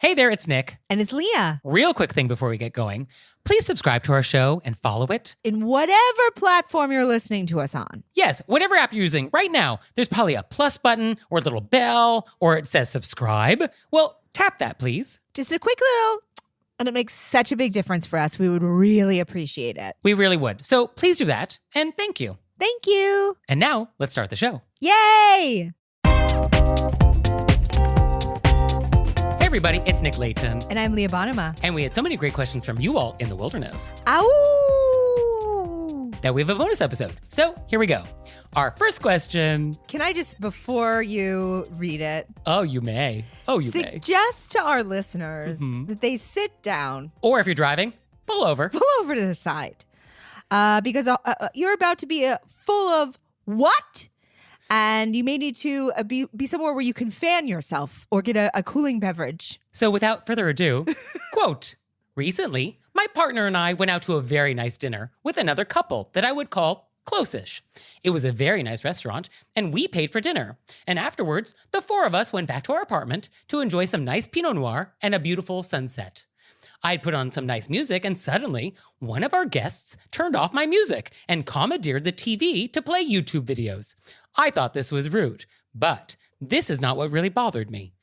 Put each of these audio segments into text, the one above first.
Hey there, it's Nick. And it's Leah. Real quick thing before we get going. Please subscribe to our show and follow it. In whatever platform you're listening to us on. Yes, whatever app you're using right now, there's probably a plus button or a little bell or it says subscribe. Well, tap that, please. Just a quick little, and it makes such a big difference for us. We would really appreciate it. We really would. So please do that, and thank you. Thank you. And now, let's start the show. Yay! Hey everybody, it's Nick Layton. And I'm Leah Bonema. And we had so many great questions from you all in the wilderness. Ow! That we have a bonus episode. So here we go. Our first question. Can I just, before you read it, Oh, you may. suggest to our listeners that they sit down. Or if you're driving, pull over. Pull over to the side. Because you're about to be full of what? And you may need to be somewhere where you can fan yourself or get a cooling beverage. So without further ado, quote, recently, my partner and I went out to a very nice dinner with another couple that I would call close-ish. It was a very nice restaurant, and we paid for dinner. And afterwards, the four of us went back to our apartment to enjoy some nice Pinot Noir and a beautiful sunset. I'd put on some nice music, and suddenly, one of our guests turned off my music and commandeered the TV to play YouTube videos. I thought this was rude, but this is not what really bothered me.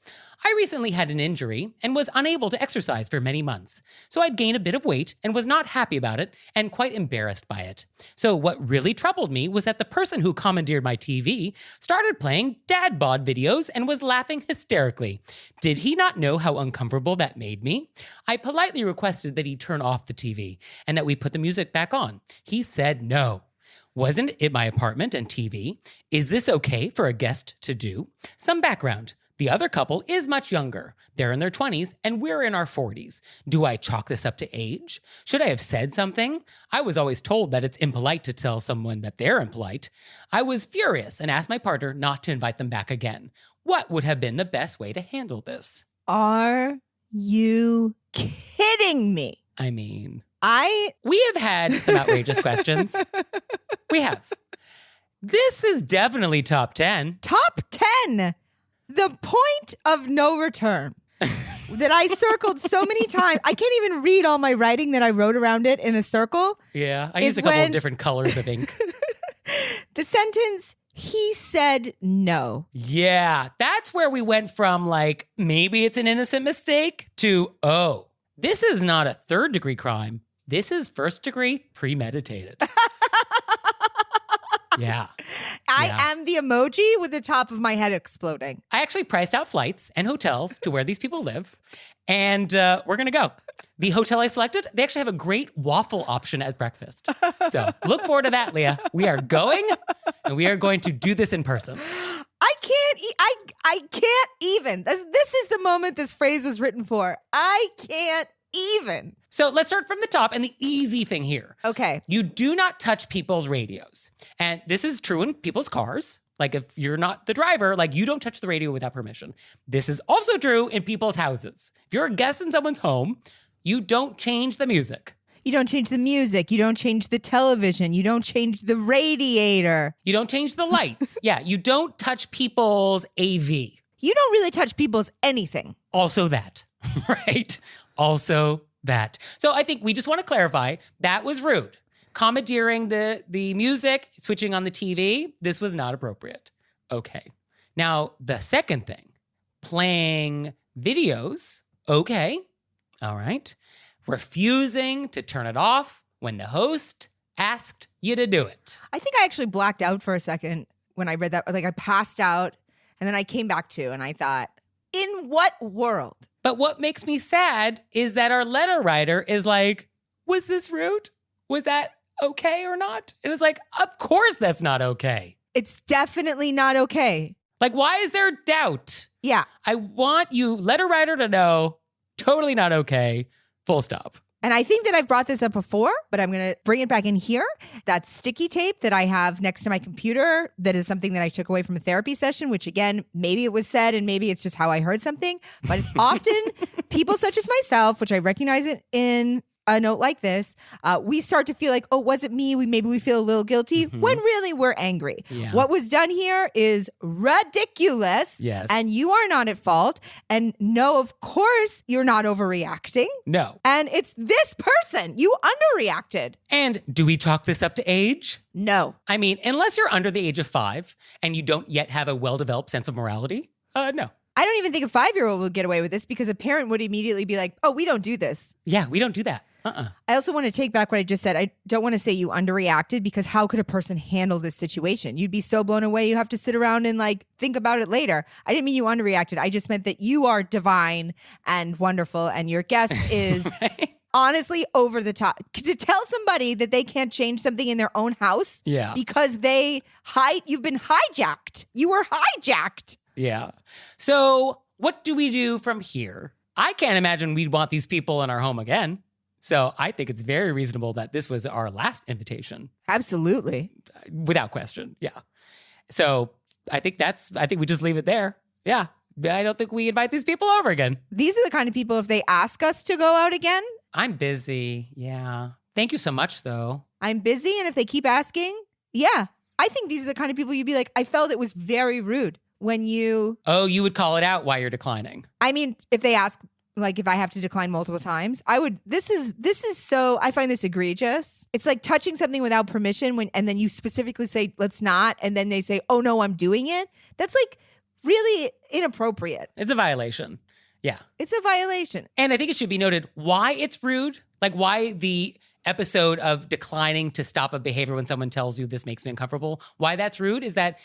I recently had an injury and was unable to exercise for many months, so I'd gained a bit of weight and was not happy about it and quite embarrassed by it. So what really troubled me was that the person who commandeered my TV started playing dad bod videos and was laughing hysterically. Did he not know how uncomfortable that made me? I politely requested that he turn off the TV and that we put the music back on. He said no. Wasn't it my apartment and TV? Is this okay for a guest to do? Some background. The other couple is much younger. They're in their 20s and we're in our 40s. Do I chalk this up to age? Should I have said something? I was always told that it's impolite to tell someone that they're impolite. I was furious and asked my partner not to invite them back again. What would have been the best way to handle this? Are you kidding me? I mean, I we have had some outrageous questions. We have. This is definitely top 10. Top 10. The point of no return that I circled so many times. I can't even read all my writing that I wrote around it in a circle. Yeah, I used a couple of different colors of ink. The sentence, he said no. Yeah, that's where we went from like, maybe it's an innocent mistake to, oh, this is not a third-degree crime. This is first-degree premeditated. Yeah. I am the emoji with the top of my head exploding. I actually priced out flights and hotels to where these people live, and we're going to go. The hotel I selected, they actually have a great waffle option at breakfast. So look forward to that, Leah. We are going, and we are going to do this in person. I can't even. This is the moment this phrase was written for. I can't even. So let's start from the top and the easy thing here. Okay. You do not touch people's radios. And this is true in people's cars. Like if you're not the driver, like you don't touch the radio without permission. This is also true in people's houses. If you're a guest in someone's home, you don't change the music. You don't change the music. You don't change the television. You don't change the radiator. You don't change the lights. Yeah, you don't touch people's AV. You don't really touch people's anything. Also that, right? Also that. So I think we just want to clarify, that was rude. Commandeering the music, switching on the TV, this was not appropriate. Okay. Now, the second thing, playing videos, okay. All right. Refusing to turn it off when the host asked you to do it. I think I actually blacked out for a second when I read that. Like I passed out and then I came back to and I thought, in what world? But what makes me sad is that our letter writer is like, was this rude? Was that okay or not? And it's like, of course that's not okay. It's definitely not okay. Like, why is there doubt? Yeah. I want you, letter writer, to know, totally not okay, full stop. And I think that I've brought this up before, but I'm going to bring it back in here. That sticky tape that I have next to my computer, that is something that I took away from a therapy session, which again, maybe it was said and maybe it's just how I heard something, but it's often people such as myself, which I recognize it in a note like this, we start to feel like, oh, was it me? Maybe we feel a little guilty when really we're angry. Yeah. What was done here is ridiculous. Yes. And you are not at fault. And no, of course, you're not overreacting. No. And it's this person. You underreacted. And do we chalk this up to age? No. I mean, unless you're under the age of 5 and you don't yet have a well-developed sense of morality, no. I don't even think a 5-year-old would get away with this because a parent would immediately be like, oh, we don't do this. Yeah, we don't do that. I also want to take back what I just said. I don't want to say you underreacted because how could a person handle this situation? You'd be so blown away. You have to sit around and like think about it later. I didn't mean you underreacted. I just meant that you are divine and wonderful and your guest is Right? honestly over the top. To tell somebody that they can't change something in their own house Yeah. because you've been hijacked. You were hijacked. Yeah. So what do we do from here? I can't imagine we'd want these people in our home again. So I think it's very reasonable that this was our last invitation. Absolutely. Without question. Yeah. So I think we just leave it there. Yeah. I don't think we invite these people over again. These are the kind of people, if they ask us to go out again, I'm busy. Yeah. Thank you so much, though. I'm busy. And if they keep asking, yeah, I think these are the kind of people you'd be like, I felt it was very rude when you. Oh, you would call it out while you're declining. I mean, if they ask, like if I have to decline multiple times, I would. This is so. I find this egregious. It's like touching something without permission and then you specifically say let's not, and then they say, oh no, I'm doing it. That's like really inappropriate. It's a violation. Yeah. It's a violation. And I think it should be noted why it's rude, like why the episode of declining to stop a behavior when someone tells you this makes me uncomfortable, why that's rude is that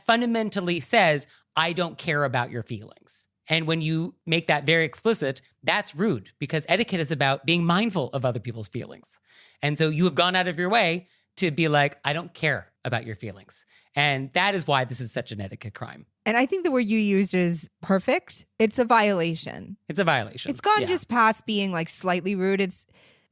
fundamentally says, I don't care about your feelings. And when you make that very explicit, that's rude because etiquette is about being mindful of other people's feelings. And so you have gone out of your way to be like, I don't care about your feelings. And that is why this is such an etiquette crime. And I think the word you used is perfect. It's a violation. It's a violation. It's gone just past being like slightly rude.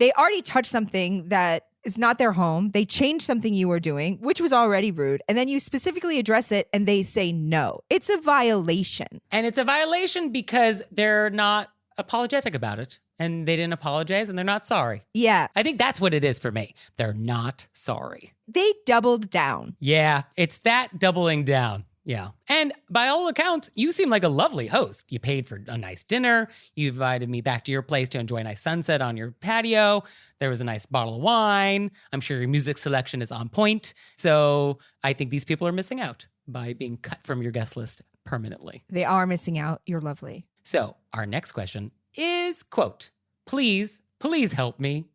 They already touched something that is not their home. They changed something you were doing, which was already rude. And then you specifically address it and they say no. It's a violation. And it's a violation because they're not apologetic about it. And they didn't apologize and they're not sorry. Yeah. I think that's what it is for me. They're not sorry. They doubled down. Yeah, it's that doubling down. Yeah. And by all accounts, you seem like a lovely host. You paid for a nice dinner. You invited me back to your place to enjoy a nice sunset on your patio. There was a nice bottle of wine. I'm sure your music selection is on point. So I think these people are missing out by being cut from your guest list permanently. They are missing out. You're lovely. So our next question is, quote, please help me.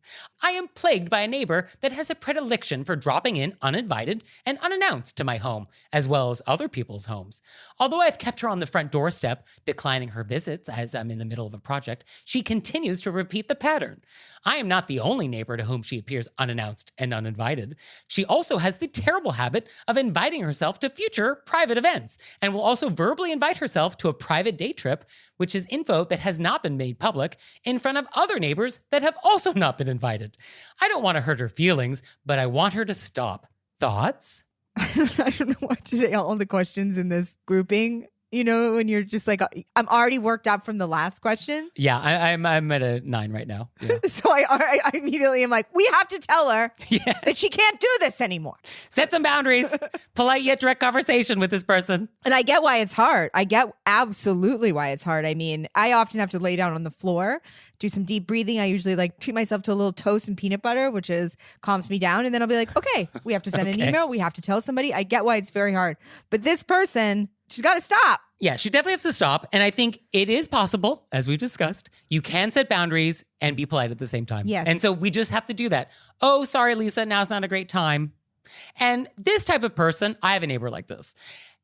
I am plagued by a neighbor that has a predilection for dropping in uninvited and unannounced to my home, as well as other people's homes. Although I've kept her on the front doorstep, declining her visits as I'm in the middle of a project, she continues to repeat the pattern. I am not the only neighbor to whom she appears unannounced and uninvited. She also has the terrible habit of inviting herself to future private events, and will also verbally invite herself to a private day trip, which is info that has not been made public, in front of other neighbors that have also not been invited. I don't want to hurt her feelings, but I want her to stop. Thoughts? I don't know what to say. All the questions in this grouping, you know, when you're just like, I'm already worked up from the last question. Yeah, I'm at a 9 right now. Yeah. So I immediately am like, we have to tell her that she can't do this anymore. Set some boundaries. Polite yet direct conversation with this person. And I get why it's hard. I get absolutely why it's hard. I mean, I often have to lay down on the floor, do some deep breathing. I usually like treat myself to a little toast and peanut butter, which calms me down. And then I'll be like, okay, we have to send an email. We have to tell somebody. I get why it's very hard. But this person, she's got to stop. Yeah, she definitely has to stop. And I think it is possible, as we discussed, you can set boundaries and be polite at the same time. Yes. And so we just have to do that. Oh, sorry, Lisa, now's not a great time. And this type of person, I have a neighbor like this.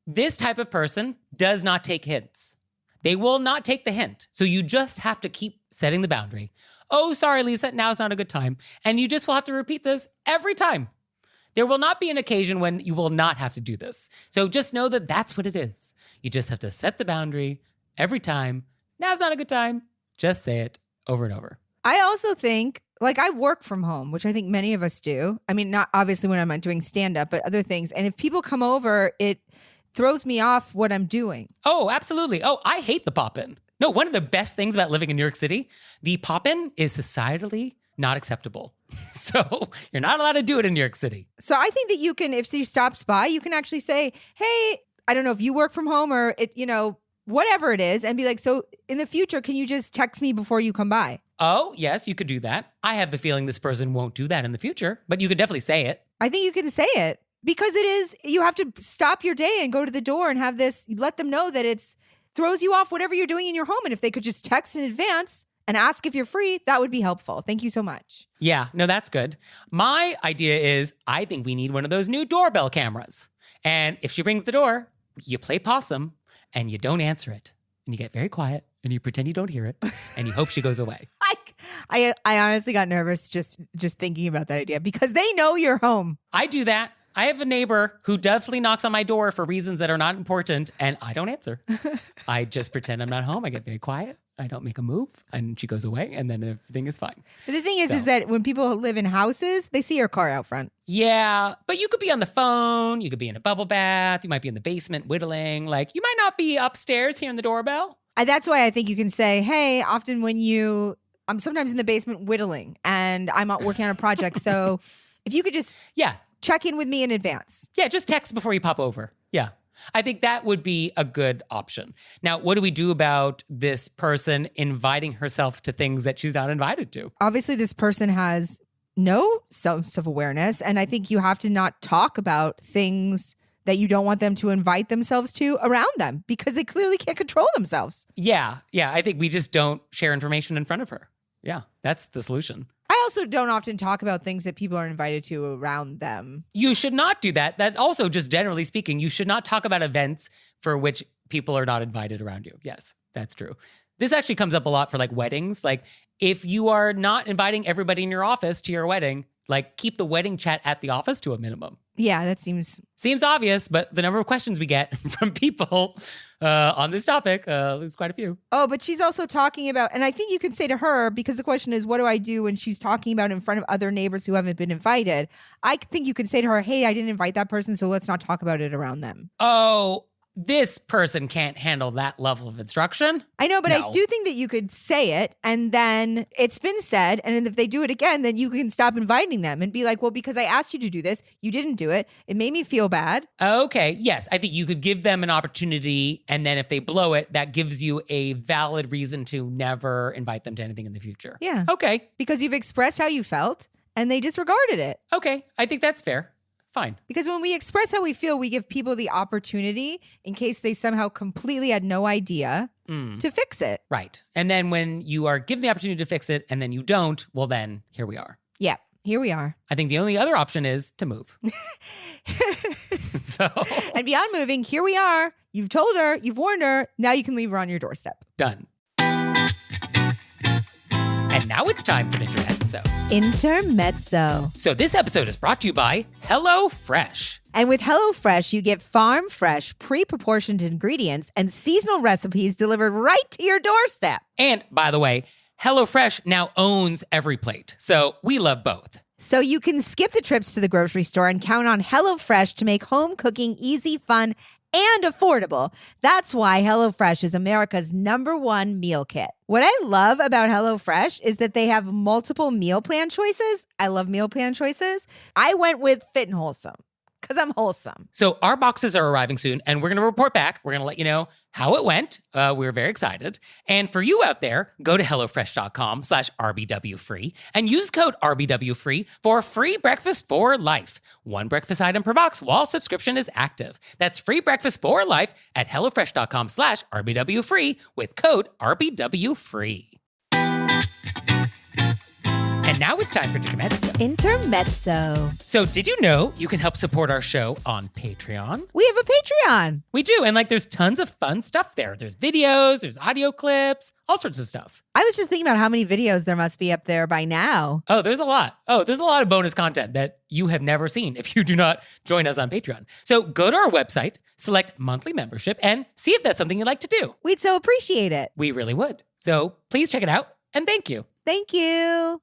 This type of person does not take hints. They will not take the hint. So you just have to keep setting the boundary. Oh, sorry, Lisa, now's not a good time. And you just will have to repeat this every time. There will not be an occasion when you will not have to do this. So just know that that's what it is. You just have to set the boundary every time. Now's not a good time. Just say it over and over. I also think, like, I work from home, which I think many of us do. I mean, not obviously when I'm doing stand-up, but other things. And if people come over, it throws me off what I'm doing. Oh, absolutely. Oh, I hate the pop-in. No, one of the best things about living in New York City, the pop-in is societally not acceptable. So you're not allowed to do it in New York City. So I think that you can, if she stops by, you can actually say, hey, I don't know if you work from home or whatever it is, and be like, so in the future, can you just text me before you come by? Oh, yes, you could do that. I have the feeling this person won't do that in the future, but you could definitely say it. I think you can say it because you have to stop your day and go to the door and have this, let them know that it's throws you off whatever you're doing in your home. And if they could just text in advance and ask if you're free, that would be helpful. Thank you so much. Yeah, no, that's good. My idea is I think we need one of those new doorbell cameras. And if she rings the door, you play possum and you don't answer it. And you get very quiet and you pretend you don't hear it and you hope she goes away. I honestly got nervous just thinking about that idea because they know you're home. I do that. I have a neighbor who definitely knocks on my door for reasons that are not important, and I don't answer. I just pretend I'm not home. I get very quiet. I don't make a move, and she goes away, and then everything is fine. But the thing is that when people live in houses, they see your car out front. Yeah, but you could be on the phone. You could be in a bubble bath. You might be in the basement whittling. Like, you might not be upstairs hearing the doorbell. That's why I think you can say, hey, often I'm sometimes in the basement whittling, and I'm out working on a project. So if you could just check in with me in advance. Yeah, just text before you pop over. Yeah. I think that would be a good option. Now, what do we do about this person inviting herself to things that she's not invited to? Obviously, this person has no self-awareness, and I think you have to not talk about things that you don't want them to invite themselves to around them because they clearly can't control themselves. Yeah. I think we just don't share information in front of her. Yeah, that's the solution. I also don't often talk about things that people are invited to around them. You should not do that. That also, just generally speaking, you should not talk about events for which people are not invited around you. Yes, that's true. This actually comes up a lot for like weddings. Like if you are not inviting everybody in your office to your wedding, like keep the wedding chat at the office to a minimum. Yeah, that seems obvious, but the number of questions we get from people on this topic is quite a few. Oh, but she's also talking about, and I think you can say to her, because the question is, what do I do when she's talking about in front of other neighbors who haven't been invited? I think you can say to her, hey, I didn't invite that person, so let's not talk about it around them. Oh, this person can't handle that level of instruction. I know, but no. I do think that you could say it and then it's been said. And if they do it again, then you can stop inviting them and be like, well, because I asked you to do this, you didn't do it. It made me feel bad. Okay. Yes. I think you could give them an opportunity. And then if they blow it, that gives you a valid reason to never invite them to anything in the future. Yeah. Okay. Because you've expressed how you felt and they disregarded it. Okay. I think that's fair. Fine. Because when we express how we feel, we give people the opportunity in case they somehow completely had no idea to fix it. Right. And then when you are given the opportunity to fix it and then you don't, well, then here we are. Yeah, here we are. I think the only other option is to move. And beyond moving, here we are. You've told her, you've warned her. Now you can leave her on your doorstep. Done. And now it's time for Intermezzo. Intermezzo. So this episode is brought to you by HelloFresh. And with HelloFresh, you get farm fresh, pre-proportioned ingredients and seasonal recipes delivered right to your doorstep. And by the way, HelloFresh now owns every plate. So we love both. So you can skip the trips to the grocery store and count on HelloFresh to make home cooking easy, fun, and affordable. That's why HelloFresh is America's #1 meal kit. What I love about HelloFresh is that they have multiple meal plan choices. I love meal plan choices. I went with Fit and Wholesome because I'm wholesome. So our boxes are arriving soon, and we're going to report back. We're going to let you know how it went. We're very excited. And for you out there, go to HelloFresh.com/RBWFree and use code RBWFree for free breakfast for life. One breakfast item per box while subscription is active. That's free breakfast for life at HelloFresh.com/RBWFree with code RBWFree. And now it's time for Intermezzo. Intermezzo. So did you know you can help support our show on Patreon? We have a Patreon. We do. And there's tons of fun stuff there. There's videos, there's audio clips, all sorts of stuff. I was just thinking about how many videos there must be up there by now. Oh, there's a lot. There's a lot of bonus content that you have never seen if you do not join us on Patreon. So go to our website, select monthly membership, and see if that's something you'd like to do. We'd so appreciate it. We really would. So please check it out. And thank you. Thank you.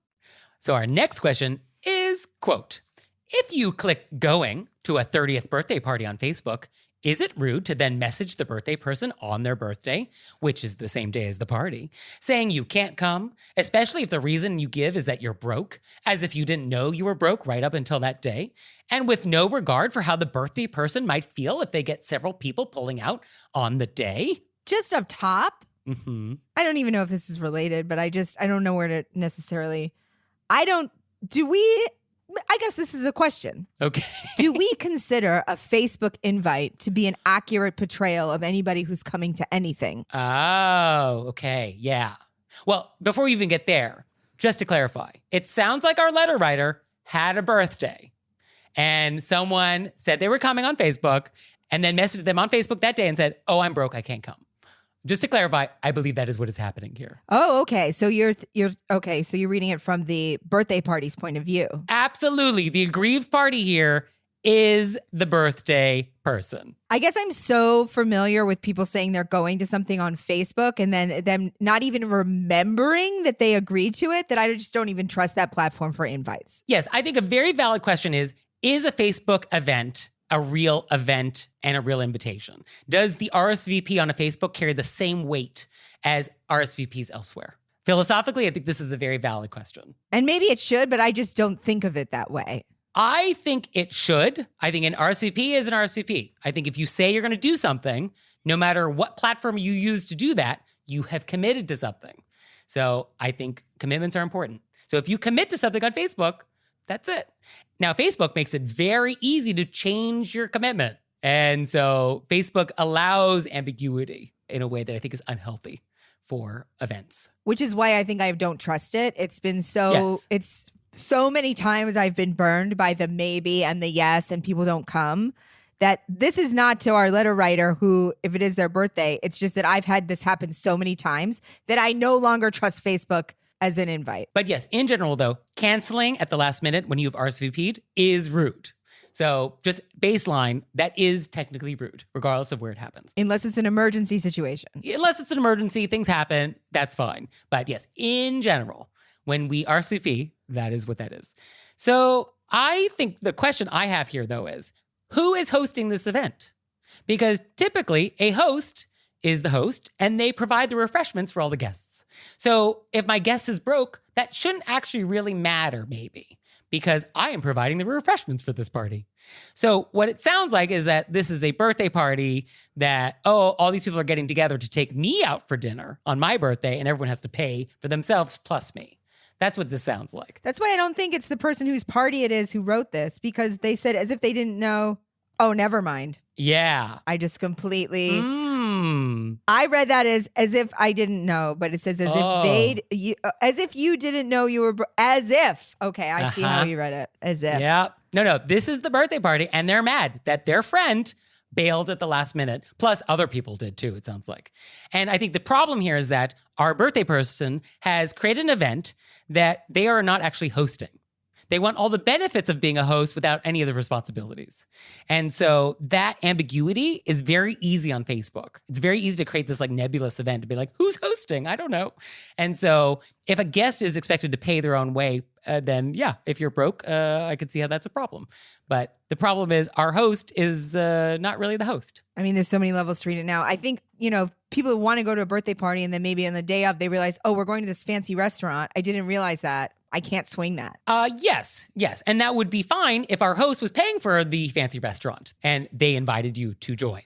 So our next question is, quote, if you click going to a 30th birthday party on Facebook, Is it rude to then message the birthday person on their birthday, which is the same day as the party, saying you can't come, especially if the reason you give is that you're broke, as if you didn't know you were broke right up until that day, and with no regard for how the birthday person might feel if they get several people pulling out on the day? Just up top, Mm-hmm. I don't even know if this is related, but I don't know where to necessarily. I guess this is a question. Okay. Do we consider a Facebook invite to be an accurate portrayal of anybody who's coming to anything? Oh, okay. Yeah. Well, before we even get there, just to clarify, it sounds like our letter writer had a birthday and someone said they were coming on Facebook and then messaged them on Facebook that day and said, oh, I'm broke, I can't come. Just to clarify, I believe that is what is happening here. Oh, okay. So you're okay. So you're reading it from the birthday party's point of view. Absolutely. The aggrieved party here is the birthday person. I guess I'm so familiar with people saying they're going to something on Facebook and then them not even remembering that they agreed to it that I just don't even trust that platform for invites. Yes, I think a very valid question is a Facebook event a real event and a real invitation? Does the RSVP on a Facebook carry the same weight as RSVPs elsewhere? Philosophically, I think this is a very valid question. And maybe it should, but I just don't think of it that way. I think it should. I think an RSVP is an RSVP. I think if you say you're going to do something, no matter what platform you use to do that, you have committed to something. So I think commitments are important. So if you commit to something on Facebook, that's it. Now, Facebook makes it very easy to change your commitment. And so Facebook allows ambiguity in a way that I think is unhealthy for events. Which is why I think I don't trust it. It's been it's so many times I've been burned by the maybe and the yes and people don't come, that this is not to our letter writer who, if it is their birthday, it's just that I've had this happen so many times that I no longer trust Facebook as an invite. But yes, in general though, canceling at the last minute when you've RSVP'd is rude. So just baseline, that is technically rude, regardless of where it happens. Unless it's an emergency situation. Unless it's an emergency, things happen, that's fine. But yes, in general, when we RSVP, that is what that is. So I think the question I have here though is, who is hosting this event? Because typically a host is the host and they provide the refreshments for all the guests. So if my guest is broke, that shouldn't actually really matter maybe, because I am providing the refreshments for this party. So what it sounds like is that this is a birthday party that, all these people are getting together to take me out for dinner on my birthday and everyone has to pay for themselves plus me. That's what this sounds like. That's why I don't think it's the person whose party it is who wrote this, because they said as if they didn't know. Oh, never mind. Yeah. I just completely... I read that as if I didn't know, but it says as if you didn't know you were, as if. Okay, I see how you read it. As if. Yeah. No, this is the birthday party and they're mad that their friend bailed at the last minute. Plus other people did too, it sounds like. And I think the problem here is that our birthday person has created an event that they are not actually hosting. They want all the benefits of being a host without any of the responsibilities. And so that ambiguity is very easy on Facebook. It's very easy to create this like nebulous event to be like, who's hosting? I don't know. And so if a guest is expected to pay their own way, then yeah, if you're broke, I could see how that's a problem. But the problem is our host is not really the host. I mean, there's so many levels to read it now. I think, people want to go to a birthday party and then maybe on the day of they realize, we're going to this fancy restaurant. I didn't realize that. I can't swing that. Yes. And that would be fine if our host was paying for the fancy restaurant and they invited you to join.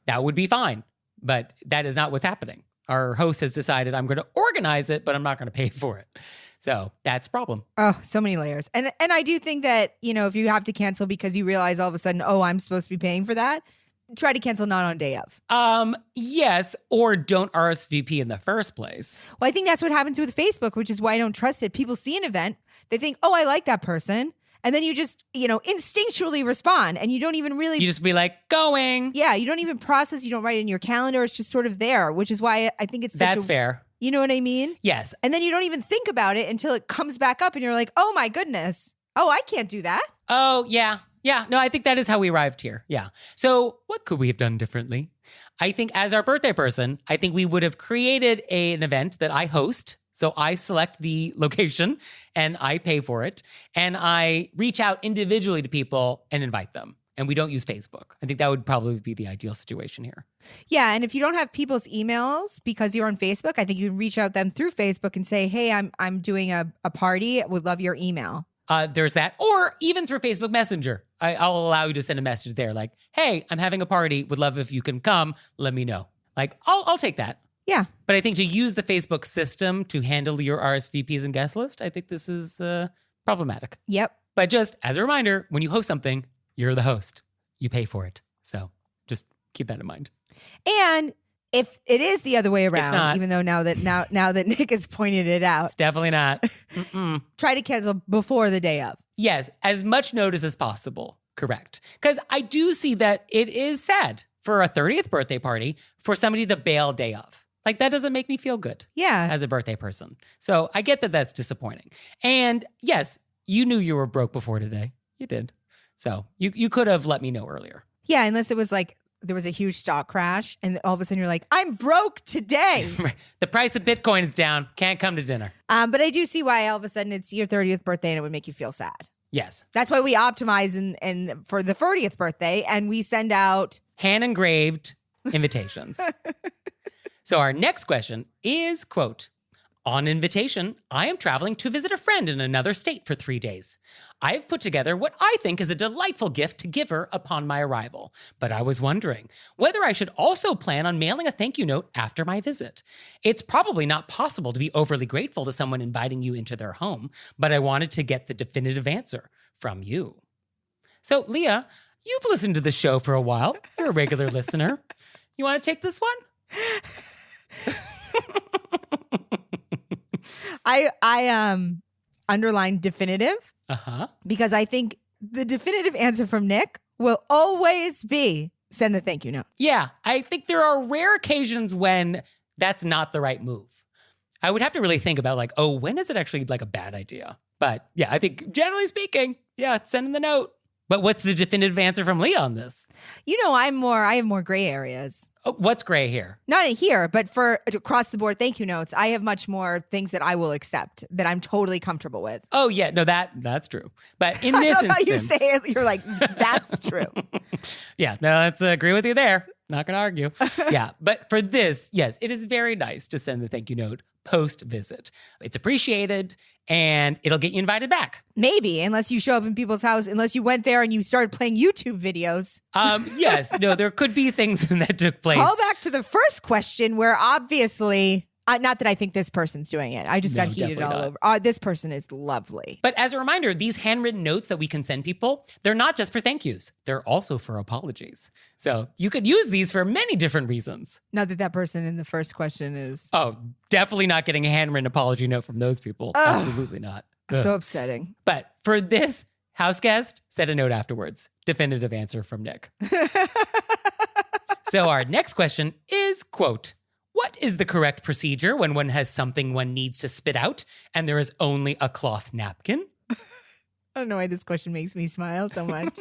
That would be fine. But that is not what's happening. Our host has decided I'm going to organize it, but I'm not going to pay for it. So that's a problem. Oh, so many layers. And I do think that, if you have to cancel because you realize all of a sudden, I'm supposed to be paying for that, try to cancel not on day of. Yes, or don't RSVP in the first place. Well, I think that's what happens with Facebook, which is why I don't trust it. People see an event, they think, I like that person. And then you just, instinctually respond and you don't even really... You just be like, going. Yeah, you don't even process. You don't write it in your calendar. It's just sort of there, which is why I think it's such That's fair. You know what I mean? Yes. And then you don't even think about it until it comes back up and you're like, oh my goodness. Oh, I can't do that. Oh, yeah. Yeah, no, I think that is how we arrived here. Yeah. So what could we have done differently? I think as our birthday person, I think we would have created an event that I host. So I select the location and I pay for it. And I reach out individually to people and invite them. and we don't use Facebook. I think that would probably be the ideal situation here. Yeah, and if you don't have people's emails because you're on Facebook, I think you can reach out them through Facebook and say, hey, I'm doing a party. Would love your email. There's that. Or even through Facebook Messenger. I'll allow you to send a message there like, hey, I'm having a party. Would love if you can come. Let me know. Like, I'll take that. Yeah. But I think to use the Facebook system to handle your RSVPs and guest list, I think this is problematic. Yep. But just as a reminder, when you host something, you're the host. You pay for it. So just keep that in mind. And if it is the other way around, not. even though now that Nick has pointed it out, It's definitely not. try to cancel before the day of. Yes, as much notice as possible. Correct. Because I do see that it is sad for a 30th birthday party for somebody to bail a day of. Like, that doesn't make me feel good Yeah. as a birthday person. So I get that that's disappointing. And yes, you knew you were broke before today. You did. So you could have let me know earlier. Yeah, unless it was like there was a huge stock crash and all of a sudden you're like, I'm broke today. Right. The price of Bitcoin is down. Can't come to dinner. But I do see why all of a sudden it's your 30th birthday and it would make you feel sad. Yes. That's why we optimize and for the 40th birthday and we send out Hand-engraved invitations. So our next question is, quote, on invitation, I am traveling to visit a friend in another state for 3 days. I have put together what I think is a delightful gift to give her upon my arrival, but I was wondering whether I should also plan on mailing a thank you note after my visit. It's probably not possible to be overly grateful to someone inviting you into their home, but I wanted to get the definitive answer from you. So, Leah, you've listened to the show for a while. You're a regular listener. You want to take this one? I underlined definitive Uh-huh. because I think the definitive answer from Nick will always be send the thank you note. Yeah, I think there are rare occasions when that's not the right move. I would have to really think about like, oh, when is it actually like a bad idea? But yeah, I think generally speaking, yeah, sending the note. But what's the definitive answer from Leah on this? You know, I have more gray areas. Oh, what's gray here? Not in here, but for across the board thank you notes, I have much more things that I will accept that I'm totally comfortable with. Oh yeah, no, that's true. But in this instance, you say it, you're like, that's true. Yeah, no, let's agree with you there. Not gonna argue. Yeah, but for this, yes, it is very nice to send the thank you note post-visit. It's appreciated and it'll get you invited back. Maybe, unless you show up in people's house, unless you went there and you started playing YouTube videos. Yes, no, there could be things that took place. Call back to the first question where obviously, not that I think this person's doing it. I just got heated all over. This person is lovely. But as a reminder, these handwritten notes that we can send people, they're not just for thank yous. They're also for apologies. So you could use these for many different reasons. Not that that person in the first question is Oh, definitely not getting a handwritten apology note from those people. Absolutely not. so upsetting. But for this house guest, send a note afterwards. Definitive answer from Nick. So our next question is, quote, what is the correct procedure when one has something one needs to spit out and there is only a cloth napkin? I don't know why this question makes me smile so much.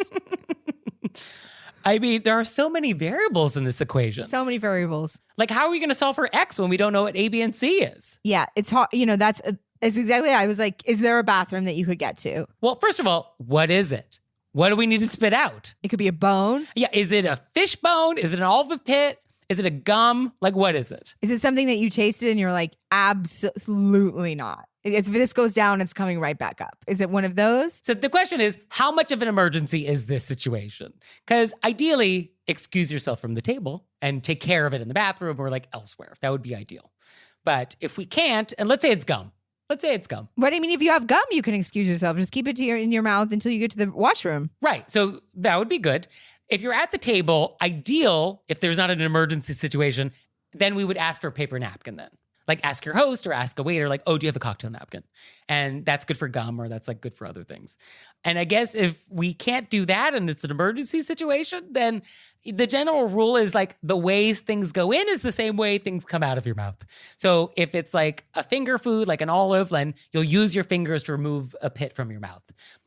I mean, there are so many variables in this equation. So many variables. Like, how are we going to solve for X when we don't know what A, B, and C is? Yeah, it's hard. You know, it's exactly. I was like, is there a bathroom that you could get to? Well, first of all, what is it? What do we need to spit out? It could be a bone. Yeah, is it a fish bone? Is it an olive pit? Is it a gum? Like, what is it? Is it something that you tasted and you're like, absolutely not? If this goes down, it's coming right back up. Is it one of those? So the question is, how much of an emergency is this situation? Because ideally, excuse yourself from the table and take care of it in the bathroom or like elsewhere. That would be ideal. But if we can't, and let's say it's gum. Let's say it's gum. What I mean, if you have gum, you can excuse yourself. Just keep it in your mouth until you get to the washroom. Right. So that would be good. If you're at the table, ideal, if there's not an emergency situation, then we would ask for a paper napkin then. Like ask your host or ask a waiter, like, oh, do you have a cocktail napkin? And that's good for gum or that's like good for other things. And I guess if we can't do that and it's an emergency situation, then The general rule is like the way things go in is the same way things come out of your mouth. So if it's like a finger food, like an olive, then you'll use your fingers to remove a pit from your mouth.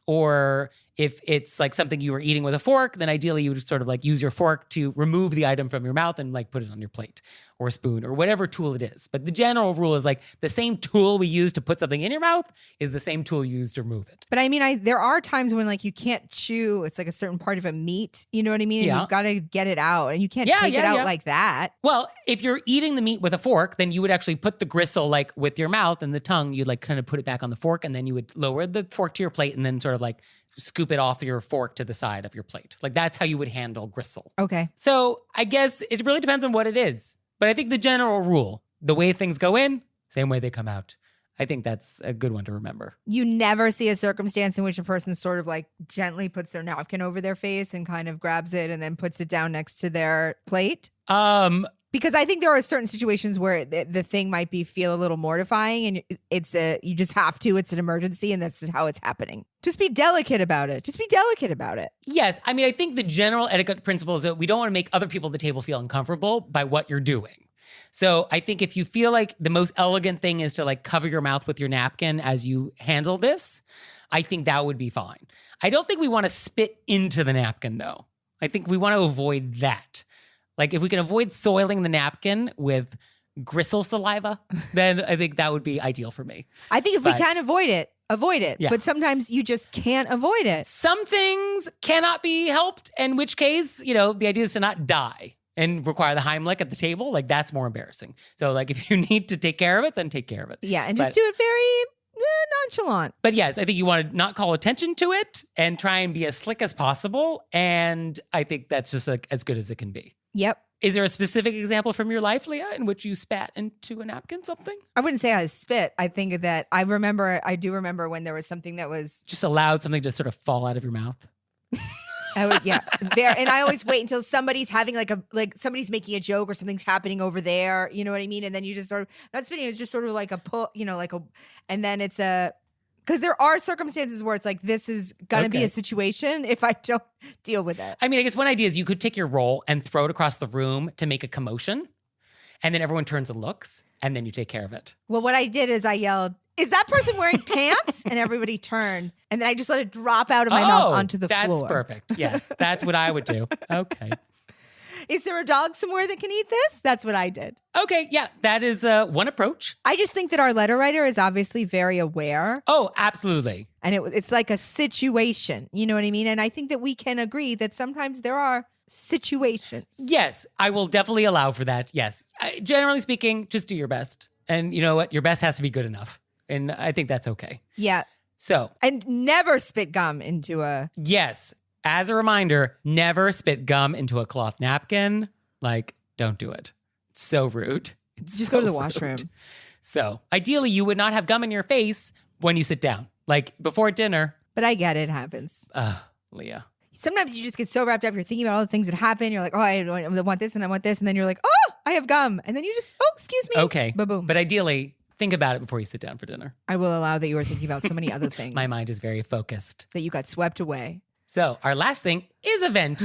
Or if it's like something you were eating with a fork, then ideally you would sort of like use your fork to remove the item from your mouth and like put it on your plate or a spoon or whatever tool it is. But the general rule is like the same tool we use to put something in your mouth is the same tool you use to remove it. But I mean, there are times when like you can't chew. It's like a certain part of a meat. You know what I mean? And Yeah. you've got to get it out, and you can't take it out like that. Well, if you're eating the meat with a fork, then you would actually put the gristle like with your mouth and the tongue. You'd like kind of put it back on the fork, and then you would lower the fork to your plate and then sort of like scoop it off your fork to the side of your plate. Like that's how you would handle gristle. Okay. So I guess it really depends on what it is. But I think the general rule, the way things go in, same way they come out. I think that's a good one to remember. You never see a circumstance in which a person sort of like gently puts their napkin over their face and kind of grabs it and then puts it down next to their plate. Because I think there are certain situations where the thing might feel a little mortifying, and you just have to. It's an emergency, and that's how it's happening. Just be delicate about it. Yes. I mean, I think the general etiquette principle is that we don't want to make other people at the table feel uncomfortable by what you're doing. So I think if you feel like the most elegant thing is to like cover your mouth with your napkin as you handle this, I think that would be fine. I don't think we want to spit into the napkin, though. I think we want to avoid that. Like if we can avoid soiling the napkin with gristle saliva, then I think that would be ideal for me. I think if we can avoid it. Yeah. But sometimes you just can't avoid it. Some things cannot be helped, in which case, the idea is to not die and require the Heimlich at the table. Like that's more embarrassing. So like if you need to take care of it, then take care of it. Yeah, and just do it very nonchalant. But yes, I think you want to not call attention to it and try and be as slick as possible. And I think that's just like as good as it can be. Yep. Is there a specific example from your life, Leah, in which you spat into a napkin something? I wouldn't say I spit. I think that I do remember when there was something that was just allowed something to sort of fall out of your mouth. And I always wait until somebody's having somebody's making a joke or something's happening over there. You know what I mean? And then you just sort of not spitting. It's just sort of like a pull, and then it's because there are circumstances where it's like, this is going to be a situation if I don't deal with it. I mean, I guess one idea is you could take your roll and throw it across the room to make a commotion. And then everyone turns and looks, and then you take care of it. Well, what I did is I yelled, "Is that person wearing pants?" And everybody turned. And then I just let it drop out of my mouth onto the floor. That's perfect. Yes, that's what I would do. Okay. Is there a dog somewhere that can eat this? That's what I did. Okay, yeah, that is one approach. I just think that our letter writer is obviously very aware. Oh, absolutely. And it's like a situation. You know what I mean? And I think that we can agree that sometimes there are situations. Yes, I will definitely allow for that. Yes. Generally speaking, just do your best. And you know what? Your best has to be good enough. And I think that's okay. Yeah. So. And never spit gum into a. Yes. As a reminder, never spit gum into a cloth napkin. Like, don't do it. It's so rude. Just go to the washroom. So ideally, you would not have gum in your face when you sit down, like before dinner. But I get it happens. Leah. Sometimes you just get so wrapped up. You're thinking about all the things that happen. You're like, oh, I want this and I want this. And then you're like, oh, I have gum. And then you just, oh, excuse me. Okay. Ba-boom. But ideally, think about it before you sit down for dinner. I will allow that you are thinking about so many other things. My mind is very focused. That you got swept away. So our last thing is a vent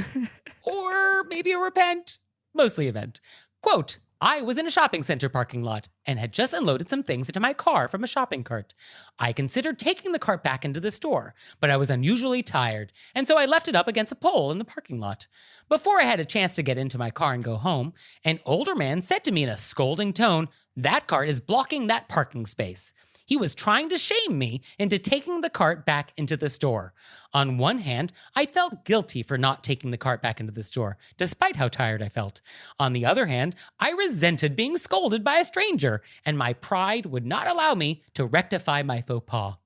or maybe a repent, mostly a vent. Quote, I was in a shopping center parking lot and had just unloaded some things into my car from a shopping cart. I considered taking the cart back into the store, but I was unusually tired, and so I left it up against a pole in the parking lot. Before I had a chance to get into my car and go home, an older man said to me in a scolding tone, that cart is blocking that parking space. He was trying to shame me into taking the cart back into the store. On one hand, I felt guilty for not taking the cart back into the store, despite how tired I felt. On the other hand, I resented being scolded by a stranger, and my pride would not allow me to rectify my faux pas.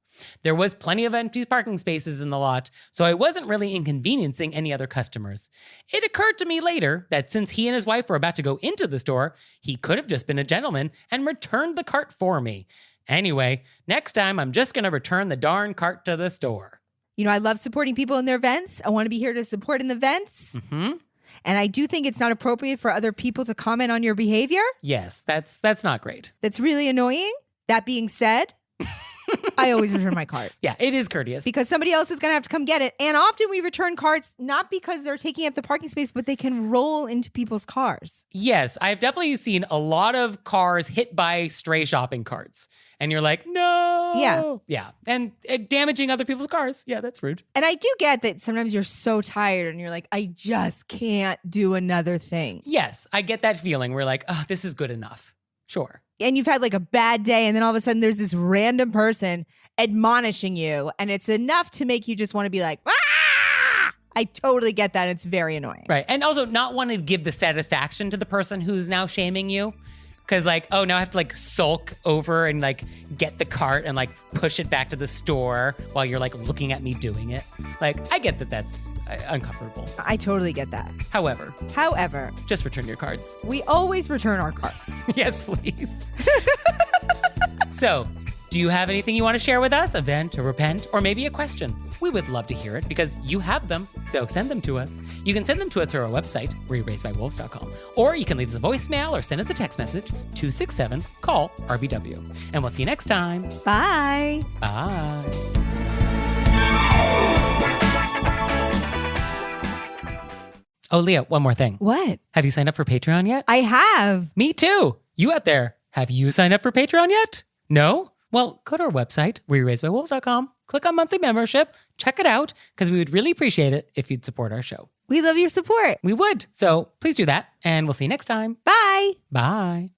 There was plenty of empty parking spaces in the lot, so I wasn't really inconveniencing any other customers. It occurred to me later that since he and his wife were about to go into the store, he could have just been a gentleman and returned the cart for me. Anyway, next time I'm just going to return the darn cart to the store. You know, I love supporting people in their events. I want to be here to support in the events. Mm-hmm. And I do think it's not appropriate for other people to comment on your behavior. Yes, that's not great. That's really annoying. That being said, I always return my card. Yeah, it is courteous. Because somebody else is going to have to come get it. And often we return carts not because they're taking up the parking space, but they can roll into people's cars. Yes, I've definitely seen a lot of cars hit by stray shopping carts. And you're like, no. Yeah. Yeah. And damaging other people's cars. Yeah, that's rude. And I do get that sometimes you're so tired and you're like, I just can't do another thing. Yes, I get that feeling. We're like, oh, this is good enough. Sure. And you've had like a bad day, and then all of a sudden there's this random person admonishing you, and it's enough to make you just want to be like, ah! I totally get that. It's very annoying. Right. And also not want to give the satisfaction to the person who's now shaming you. Because like, oh, now I have to like sulk over and like get the cart and like push it back to the store while you're like looking at me doing it. Like, I get that that's uncomfortable. I totally get that. However, just return your cards. We always return our carts. Yes, please. So, do you have anything you want to share with us? A vent, a repent, or maybe a question? We would love to hear it because you have them. So send them to us. You can send them to us through our website, wereraisedbywolves.com. Or you can leave us a voicemail or send us a text message, 267-CALL-RBW. And we'll see you next time. Bye. Bye. Oh, Leah, one more thing. What? Have you signed up for Patreon yet? I have. Me too. You out there, have you signed up for Patreon yet? No? Well, go to our website, wereraisedbywolves.com, click on monthly membership, check it out, because we would really appreciate it if you'd support our show. We love your support. We would. So please do that, and we'll see you next time. Bye. Bye.